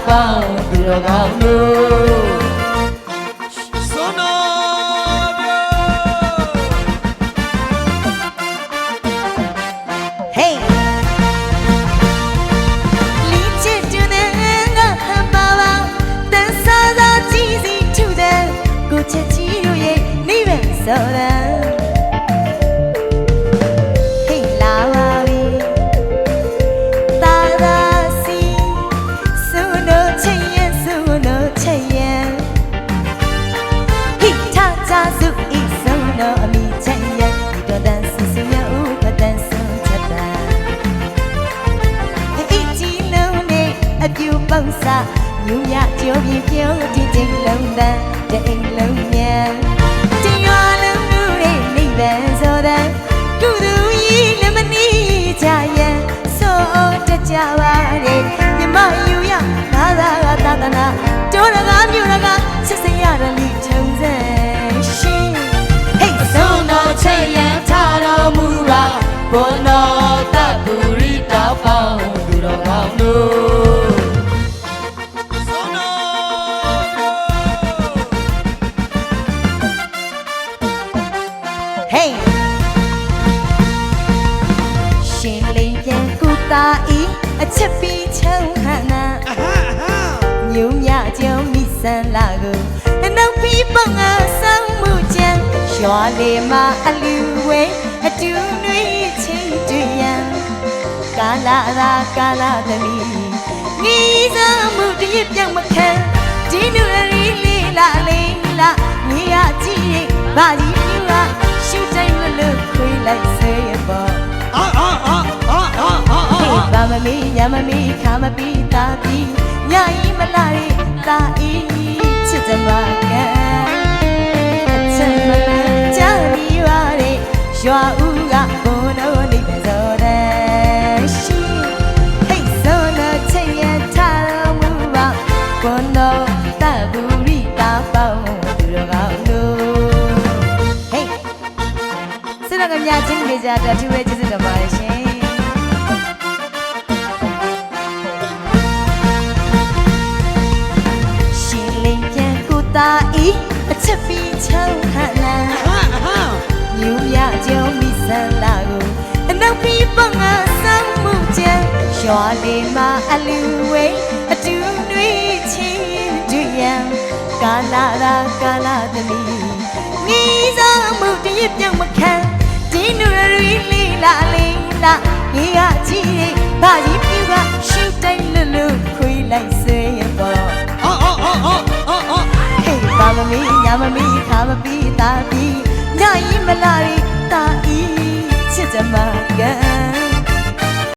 ပေါင်းသူတော်ကောင်းတို့ဆိုတဲ့ဟိလာပါပြီတာသာစီစုလို့ချင်ရင်စုလို့ချင်ရင်ဟိထချစုဤစုလို့အမိချင်ရင်ဒီတော့တန်စစမြဥပဒန်ဆုံးချက်တာဟိကြီးလုံးနဲ့အပြူပေါင်းစားညူရကြိုးပြပြုံးဒီတိတ်လုံးတန်တဲ့အိမ်လုံးမြန်ဆိုတဲ့ကုသူကြီးလည်းမနီးကြရဲ့ဆိုတကြပါရဲ့မြမယူရဘာသာကသာသနာတိုးရကမြို့ရကစစ်စရရလိထုံးစဲရှင်ဟိတ်ဆုံးတော့ချေရန်ထားတော်မူပါဘုန်းတော်တပူရိတောက်ပေါင်းသူတော်ကောင်းတို့တာဤအချက်ပြီးချမ်းဟနာညုံညကြုံမိဆန်းလာကိုအနောက်ပြီးပုံငါဆောင်မှုချမ်းရွာလေးမှာအလူဝဲအတူနှွေးချင်းတွေ့ရန်ကာလာသာကာလာသမီးငီးစားမှုတရပြောင်းမခံဒီနူရီလေးလာလေးလာငီးရကြည့်ဘာကြီးပြူကရှူတိုင်းမလို့ခွေးလိုက်စေရပေါ့ဘာမမီညမမီခါမပီတာပီညဤမလာရီတာဤချစ်ကြမှာကအချက်မလန်းကြပြီးပါလေရွာဦးကဘုံတော်နေပဲဆိုတဲ့ရှိဟိတ်ဆုံးတော့ချစ်ရထားတော်မူပါဘုံတော်တဘူရိတာပေါင်းသူတော်ကောင်းတို့ဟိတ်စရကမြချင်းနေကြတဲ့သူရဲ့ကျေးဇူးတော်ပါရှင်တာဤအချက်ပြီးချမ်းဟနာညူရကြုံမိဆန်းလာကိုအနောက်ပြီးပုံငါဆောင်မှုချမ်းရွာလေးမှာအလူဝဲအတူနှွေးချင်းတွေ့ရန်ကာလာသာကာလာသမီးငီးစားမှုတရပြောင်းမခံဒီနူရီလေးလာလေးလာငီးကကြည့်ဘာကြီးပြူကရှူတိုင်းလွတ်လွတ်ခွေးလိုက်ဆွေးရပေါ့ဘာမမီညမမီခါမပီတာပီညဤမလာရီတာဤချစ်ကြမှာကံ